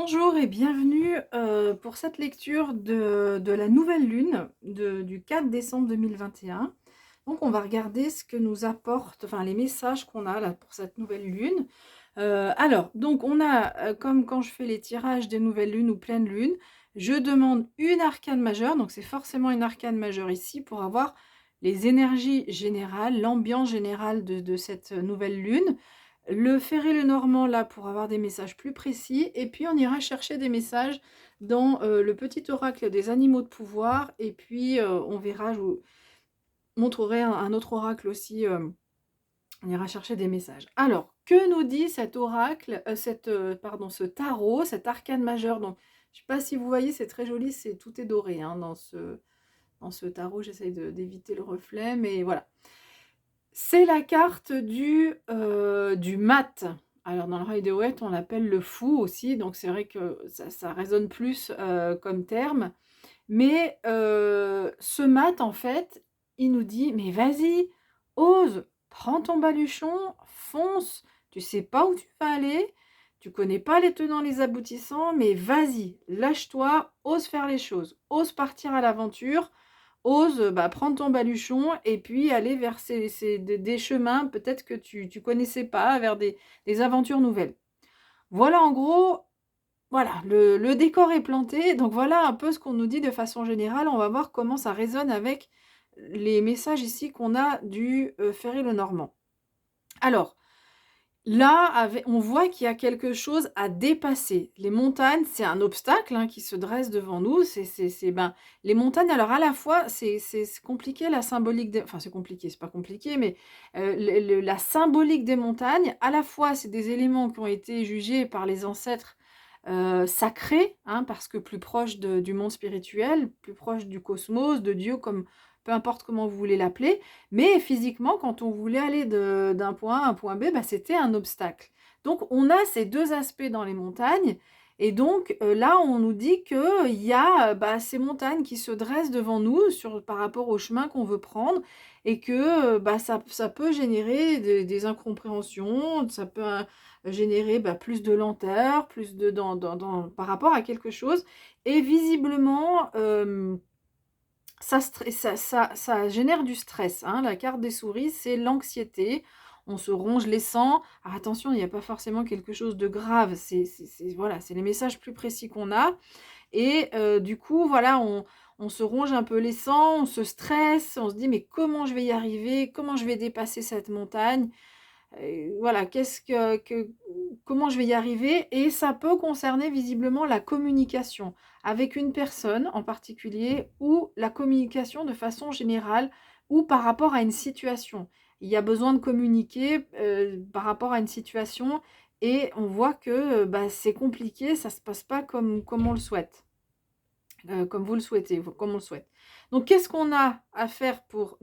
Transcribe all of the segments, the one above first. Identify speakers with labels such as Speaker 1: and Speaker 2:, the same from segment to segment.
Speaker 1: Bonjour et bienvenue pour cette lecture de la nouvelle lune du 4 décembre 2021. Donc on va regarder ce que nous apporte, enfin les messages qu'on a là pour cette nouvelle lune. Alors, donc on a, comme quand je fais les tirages des nouvelles lunes ou pleines lunes, je demande une arcane majeure, donc c'est forcément une arcane majeure ici pour avoir les énergies générales, l'ambiance générale de cette nouvelle lune. Le ferré Lenormand là pour avoir des messages plus précis et puis on ira chercher des messages dans, le petit oracle des animaux de pouvoir et puis, on verra, je vous montrerai un autre oracle aussi, on ira chercher des messages. Alors, que nous dit cet oracle, pardon, ce tarot, cet arcane majeur? Donc je sais pas si vous voyez, c'est très joli, tout est doré, hein, dans ce tarot. J'essaye d'éviter le reflet, mais voilà. C'est la carte du mat. Alors dans le Rider-Waite, on l'appelle le fou aussi, donc c'est vrai que ça résonne plus, comme terme. Mais, ce mat, en fait, il nous dit: «Mais vas-y, ose, prends ton baluchon, fonce, tu sais pas où tu vas aller, tu connais pas les tenants, les aboutissants, mais vas-y, lâche-toi, ose faire les choses, ose partir à l'aventure, ose, prendre ton baluchon et puis aller vers des chemins peut-être que tu connaissais pas, vers des aventures nouvelles». Voilà en gros, voilà, le décor est planté, donc voilà un peu ce qu'on nous dit de façon générale. On va voir comment ça résonne avec les messages ici qu'on a du, Ferré-Lenormand. Alors, là, on voit qu'il y a quelque chose à dépasser. Les montagnes, c'est un obstacle, hein, qui se dresse devant nous. Les montagnes, alors à la fois, c'est compliqué la symbolique des enfin c'est compliqué, c'est pas compliqué, mais, la symbolique des montagnes, à la fois, c'est des éléments qui ont été jugés par les ancêtres, sacrés, hein, parce que plus proche du monde spirituel, plus proche du cosmos, de Dieu, comme peu importe comment vous voulez l'appeler. Mais physiquement, quand on voulait aller d'un point A à un point B, c'était un obstacle. Donc on a ces 2 aspects dans les montagnes et donc là, on nous dit qu'il y a, ces montagnes qui se dressent devant nous par rapport au chemin qu'on veut prendre et que, ça peut générer des incompréhensions, ça peut, générer, plus de lenteur, plus de par rapport à quelque chose et visiblement, ça génère du stress, hein. La carte des souris, c'est l'anxiété. On se ronge les sangs. Alors attention, il n'y a pas forcément quelque chose de grave. Voilà, c'est les messages plus précis qu'on a et du coup, voilà, on se ronge un peu les sangs, on se stresse, on se dit: «Mais comment je vais y arriver? Comment je vais dépasser cette montagne?» Voilà, comment je vais y arriver? Et ça peut concerner visiblement la communication avec une personne en particulier ou la communication de façon générale ou par rapport à une situation. Il y a besoin de communiquer, par rapport à une situation et on voit que, c'est compliqué, ça se passe pas comme on le souhaite, comme vous le souhaitez, comme on le souhaite. Donc qu'est-ce qu'on a à faire pour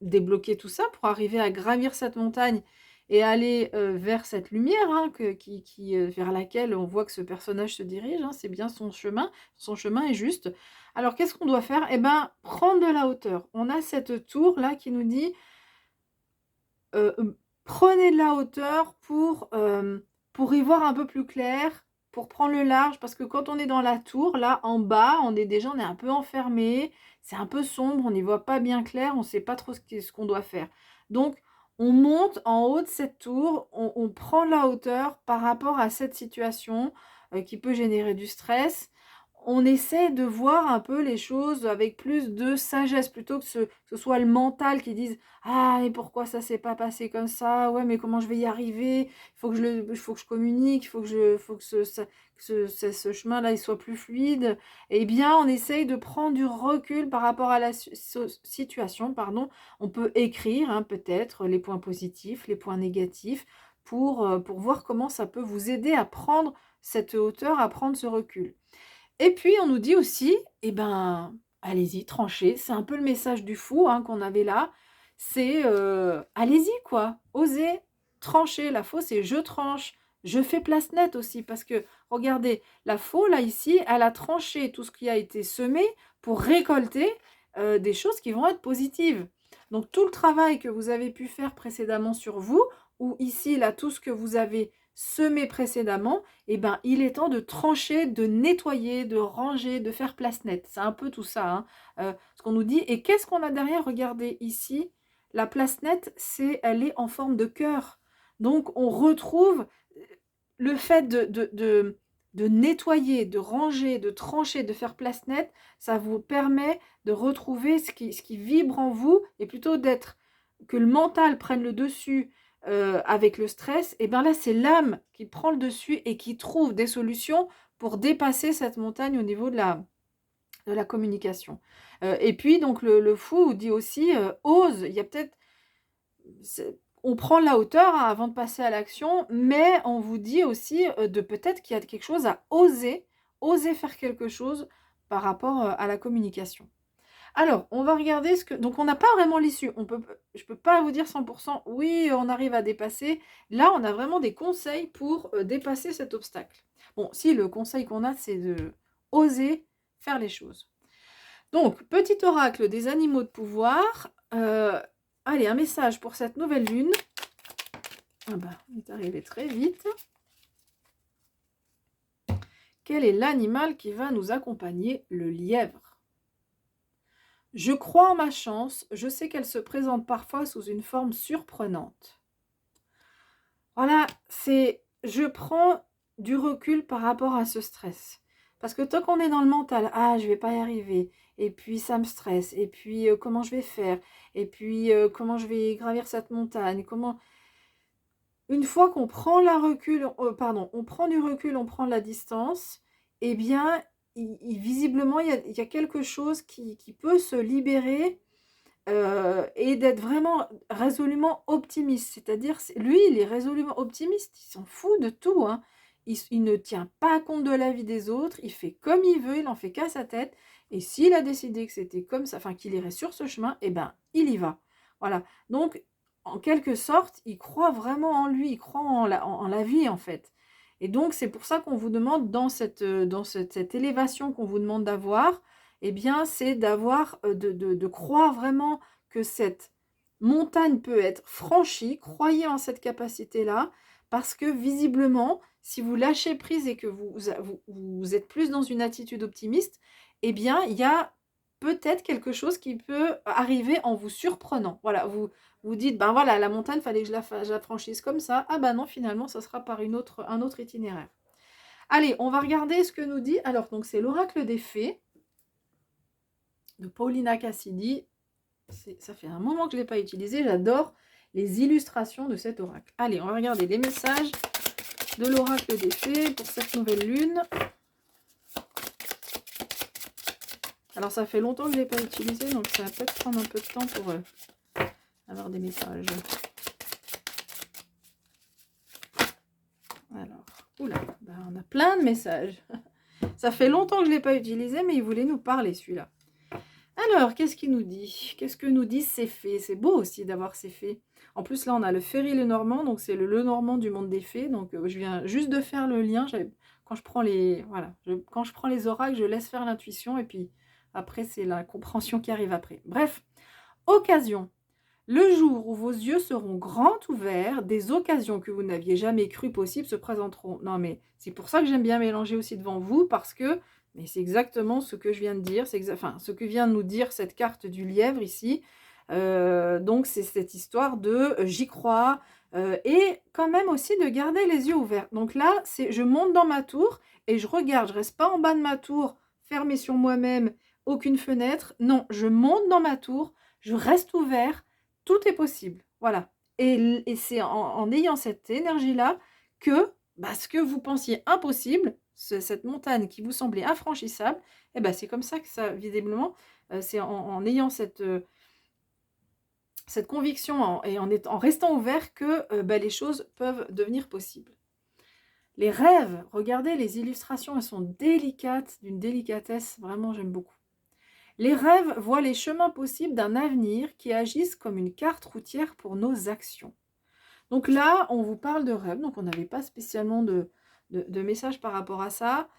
Speaker 1: débloquer tout ça, pour arriver à gravir cette montagne et aller, vers cette lumière, hein, vers laquelle on voit que ce personnage se dirige, hein, c'est bien son chemin est juste. Alors qu'est-ce qu'on doit faire? Eh ben, prendre de la hauteur. On a cette tour-là qui nous dit, prenez de la hauteur pour y voir un peu plus clair, pour prendre le large, parce que quand on est dans la tour, là, en bas, on est un peu enfermé, c'est un peu sombre, on n'y voit pas bien clair, on ne sait pas trop ce qu'on doit faire. Donc on monte en haut de cette tour, on prend de la hauteur par rapport à cette situation, qui peut générer du stress. On essaie de voir un peu les choses avec plus de sagesse, plutôt que ce soit le mental qui dise: «Ah et pourquoi ça s'est pas passé comme ça? Ouais, mais comment je vais y arriver? Il faut que je communique, il faut que ce chemin-là, il soit plus fluide». Eh bien, on essaye de prendre du recul par rapport à la situation, pardon. On peut écrire, hein, peut-être les points positifs, les points négatifs pour voir comment ça peut vous aider à prendre cette hauteur, à prendre ce recul. Et puis on nous dit aussi, eh ben, allez-y, tranchez. C'est un peu le message du fou, hein, qu'on avait là. C'est, allez-y quoi, osez trancher. La faux, c'est je tranche, je fais place nette aussi parce que regardez, la faux là ici, elle a tranché tout ce qui a été semé pour récolter, des choses qui vont être positives. Donc tout le travail que vous avez pu faire précédemment sur vous ou ici là, tout ce que vous avez semé précédemment, eh ben, il est temps de trancher, de nettoyer, de ranger, de faire place nette. C'est un peu tout ça, hein, ce qu'on nous dit. Et qu'est-ce qu'on a derrière? Regardez ici, la place nette, elle est en forme de cœur. Donc, on retrouve le fait de nettoyer, de ranger, de trancher, de faire place nette, ça vous permet de retrouver ce qui vibre en vous, et plutôt que le mental prenne le dessus avec le stress, et bien là c'est l'âme qui prend le dessus et qui trouve des solutions pour dépasser cette montagne au niveau de la communication. Et puis donc le fou dit aussi ose, il y a peut-être... On prend la hauteur hein, avant de passer à l'action, mais on vous dit aussi de peut-être qu'il y a quelque chose à oser faire quelque chose par rapport à la communication. Alors, on va regarder ce que... Donc, on n'a pas vraiment l'issue. Je ne peux pas vous dire 100%, oui, on arrive à dépasser. Là, on a vraiment des conseils pour dépasser cet obstacle. Bon, si le conseil qu'on a, c'est de oser faire les choses. Donc, petit oracle des animaux de pouvoir. Allez, un message pour cette nouvelle lune. Ah bah, il est arrivé très vite. Quel est l'animal qui va nous accompagner? Le lièvre. Je crois en ma chance, je sais qu'elle se présente parfois sous une forme surprenante. Voilà, je prends du recul par rapport à ce stress. Parce que tant qu'on est dans le mental, ah, je vais pas y arriver, et puis ça me stresse, et puis comment je vais faire, et puis comment je vais gravir cette montagne, Une fois qu'on prend on prend du recul, on prend la distance, eh bien, visiblement, il y a quelque chose qui peut se libérer et d'être vraiment résolument optimiste. C'est-à-dire, lui, il est résolument optimiste, il s'en fout de tout, hein. Il ne tient pas compte de la vie des autres, il fait comme il veut, il en fait qu'à sa tête. Et s'il a décidé que c'était comme ça, enfin qu'il irait sur ce chemin, eh ben, il y va. Voilà. Donc, en quelque sorte, il croit vraiment en lui, il croit en la vie, en fait. Et donc, c'est pour ça qu'on vous demande, dans cette élévation qu'on vous demande d'avoir, eh bien, c'est de croire vraiment que cette montagne peut être franchie. Croyez en cette capacité-là, parce que visiblement, si vous lâchez prise et que vous êtes plus dans une attitude optimiste, eh bien, il y a peut-être quelque chose qui peut arriver en vous surprenant. Voilà, vous dites, ben voilà, la montagne, fallait que je la franchisse comme ça. Ah ben non, finalement, ça sera par un autre itinéraire. Allez, on va regarder ce que nous dit. Alors, donc, c'est l'oracle des fées de Paulina Cassidy. Ça fait un moment que je ne l'ai pas utilisé. J'adore les illustrations de cet oracle. Allez, on va regarder les messages de l'oracle des fées pour cette nouvelle lune. Alors, ça fait longtemps que je ne l'ai pas utilisé, donc ça va peut-être prendre un peu de temps pour avoir des messages. Alors, oula, ben on a plein de messages. Ça fait longtemps que je ne l'ai pas utilisé, mais il voulait nous parler, celui-là. Alors, qu'est-ce qu'il nous dit? Qu'est-ce que nous disent ces fées? C'est beau aussi d'avoir ces fées. En plus, là, on a le Ferry Lenormand, donc c'est le Lenormand du monde des fées. Donc, je viens juste de faire le lien. Quand je prends quand je prends les oracles, je laisse faire l'intuition, et puis après, c'est la compréhension qui arrive après. Bref, occasion. Le jour où vos yeux seront grands ouverts, des occasions que vous n'aviez jamais cru possibles se présenteront. Non, mais c'est pour ça que j'aime bien mélanger aussi devant vous, parce que mais c'est exactement ce que je viens de dire, ce que vient de nous dire cette carte du lièvre ici. Donc c'est cette histoire de j'y crois, et quand même aussi de garder les yeux ouverts. Donc là, je monte dans ma tour et je regarde, je reste pas en bas de ma tour, fermée sur moi-même, aucune fenêtre. Non, je monte dans ma tour, je reste ouvert, tout est possible. Voilà. Et c'est en ayant cette énergie-là que ce que vous pensiez impossible, cette montagne qui vous semblait infranchissable, eh ben, c'est comme ça que ça, visiblement, c'est en ayant cette conviction et en restant ouvert que les choses peuvent devenir possibles. Les rêves, regardez les illustrations, elles sont délicates, d'une délicatesse, vraiment j'aime beaucoup. Les rêves voient les chemins possibles d'un avenir qui agissent comme une carte routière pour nos actions. Donc là, on vous parle de rêves, donc on n'avait pas spécialement de message par rapport à ça.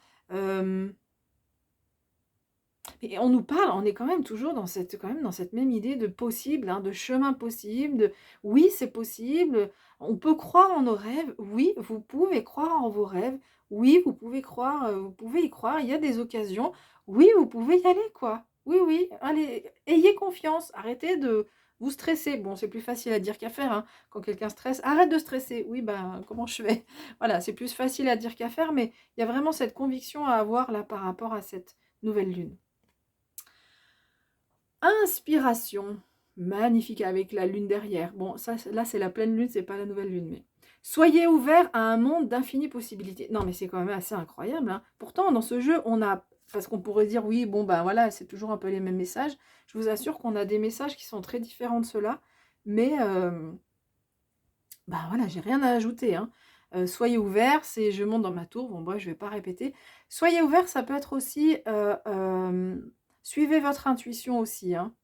Speaker 1: Et on nous parle, on est quand même toujours dans cette même idée de possible, hein, de chemin possible, de oui, c'est possible, on peut croire en nos rêves, oui, vous pouvez croire en vos rêves, oui, vous pouvez croire, vous pouvez y croire, il y a des occasions, oui, vous pouvez y aller, quoi. Oui, oui, allez, ayez confiance, arrêtez de vous stresser. Bon, c'est plus facile à dire qu'à faire, hein. Quand quelqu'un stresse: «Arrête de stresser». Oui, ben, comment je fais? Voilà, c'est plus facile à dire qu'à faire, mais il y a vraiment cette conviction à avoir là par rapport à cette nouvelle lune. Inspiration, magnifique avec la lune derrière. Bon, ça, là, c'est la pleine lune, c'est pas la nouvelle lune, mais soyez ouverts à un monde d'infinies possibilités. Non, mais c'est quand même assez incroyable, hein. Pourtant, dans ce jeu, on a, parce qu'on pourrait dire, oui, bon, ben voilà, c'est toujours un peu les mêmes messages. Je vous assure qu'on a des messages qui sont très différents de ceux-là, mais ben voilà, j'ai rien à ajouter, hein. Soyez ouverts, c'est je monte dans ma tour, bon, bref, je vais pas répéter. Soyez ouverts, ça peut être aussi, suivez votre intuition aussi, hein.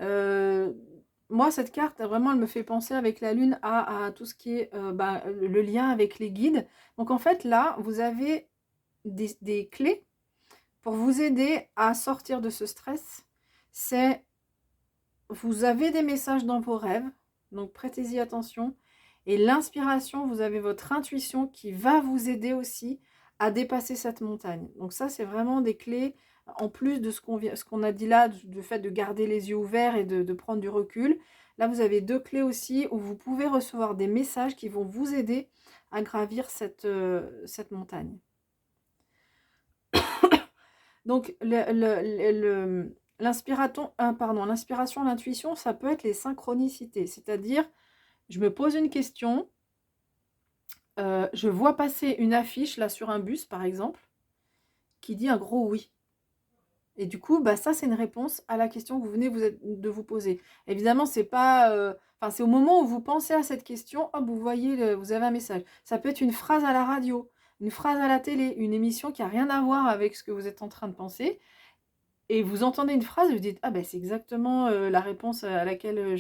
Speaker 1: Heu, Moi, cette carte, vraiment, elle me fait penser avec la lune à tout ce qui est, bah, le lien avec les guides. Donc en fait, là, vous avez des clés pour vous aider à sortir de ce stress. C'est vous avez des messages dans vos rêves, donc prêtez-y attention. Et l'inspiration, vous avez votre intuition qui va vous aider aussi à dépasser cette montagne. Donc ça, c'est vraiment des clés, en plus de ce qu'on a dit là, du fait de garder les yeux ouverts et de prendre du recul. Là, vous avez deux clés aussi où vous pouvez recevoir des messages qui vont vous aider à gravir cette montagne. Donc, l'inspiration, l'intuition, ça peut être les synchronicités. C'est-à-dire, je me pose une question, je vois passer une affiche, là, sur un bus, par exemple, qui dit un gros oui. Et du coup, bah, ça, c'est une réponse à la question que vous venez de vous poser. Évidemment, c'est pas... Enfin, c'est au moment où vous pensez à cette question, hop, vous voyez, vous avez un message. Ça peut être une phrase à la radio, une phrase à la télé, une émission qui a rien à voir avec ce que vous êtes en train de penser. Et vous entendez une phrase et vous dites: «Ah ben c'est exactement, la réponse à laquelle,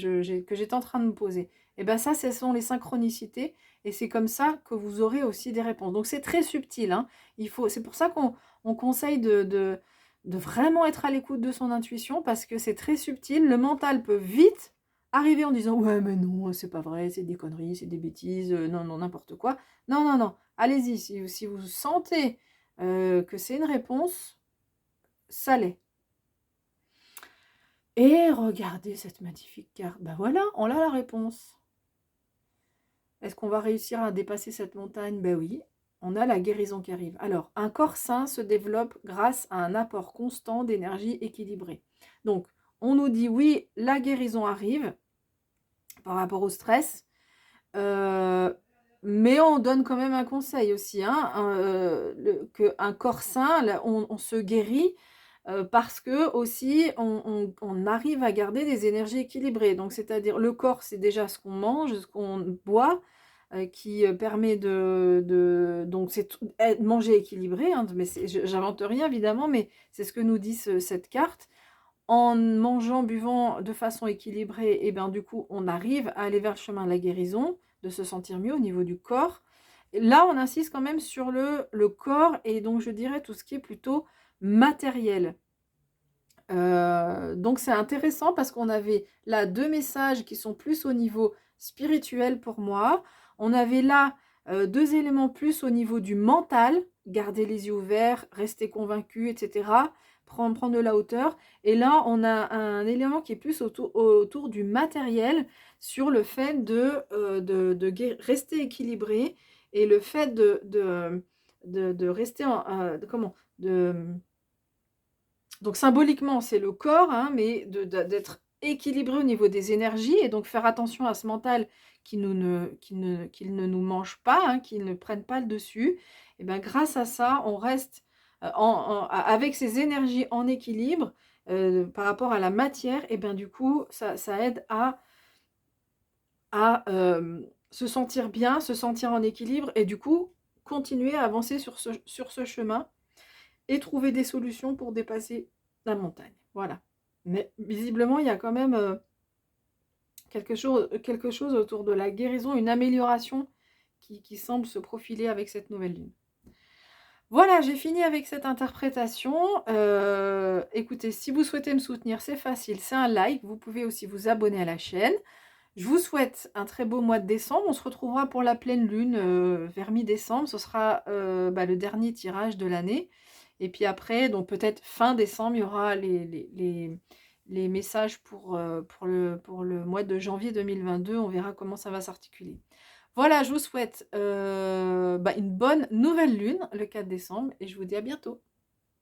Speaker 1: que j'étais en train de me poser». Et ben ça, ce sont les synchronicités et c'est comme ça que vous aurez aussi des réponses. Donc c'est très subtil, hein. C'est pour ça qu'on conseille de vraiment être à l'écoute de son intuition parce que c'est très subtil. Le mental peut vite arriver en disant: «Ouais, mais non, c'est pas vrai, c'est des conneries, c'est des bêtises, non, non, n'importe quoi». Non, non, non, allez-y, si vous sentez, que c'est une réponse, ça l'est. Et regardez cette magnifique carte. Ben voilà, on a la réponse. Est-ce qu'on va réussir à dépasser cette montagne? Ben oui, on a la guérison qui arrive. Alors, un corps sain se développe grâce à un apport constant d'énergie équilibrée. Donc, on nous dit oui, la guérison arrive par rapport au stress, mais on donne quand même un conseil aussi, hein, qu'un corps sain, là, on se guérit parce que aussi on arrive à garder des énergies équilibrées. Donc c'est-à-dire le corps, c'est déjà ce qu'on mange, ce qu'on boit, qui, permet donc c'est manger équilibré, hein, mais j'invente rien évidemment, mais c'est ce que nous dit cette carte. En mangeant, buvant de façon équilibrée et ben, du coup, on arrive à aller vers le chemin de la guérison, de se sentir mieux au niveau du corps. Et là, on insiste quand même sur le corps et donc je dirais tout ce qui est plutôt matériel. Donc c'est intéressant parce qu'on avait là 2 messages qui sont plus au niveau spirituel pour moi. On avait là, 2 éléments plus au niveau du mental, garder les yeux ouverts, rester convaincu et cetera, prendre de la hauteur et là, on a un élément qui est plus autour du matériel sur le fait de rester équilibré et le fait de rester en, comment? Donc symboliquement, c'est le corps, hein, mais d'être équilibré au niveau des énergies et donc faire attention à ce mental qu'il ne nous mange pas, hein, qu'il ne prenne pas le dessus. Et ben grâce à ça, on reste avec ces énergies en équilibre par rapport à la matière. Et bien du coup, ça aide à se sentir bien, se sentir en équilibre et du coup continuer à avancer sur ce chemin et trouver des solutions pour dépasser la montagne. Voilà. Mais visiblement, il y a quand même quelque chose autour de la guérison, une amélioration qui semble se profiler avec cette nouvelle lune. Voilà, j'ai fini avec cette interprétation. Écoutez, si vous souhaitez me soutenir, c'est facile, c'est un like. Vous pouvez aussi vous abonner à la chaîne. Je vous souhaite un très beau mois de décembre. On se retrouvera pour la pleine lune, vers mi-décembre. Ce sera, le dernier tirage de l'année et puis après, donc peut-être fin décembre, il y aura les messages pour le mois de janvier 2022. On verra comment ça va s'articuler. Voilà, je vous souhaite, une bonne nouvelle lune le 4 décembre et je vous dis à bientôt.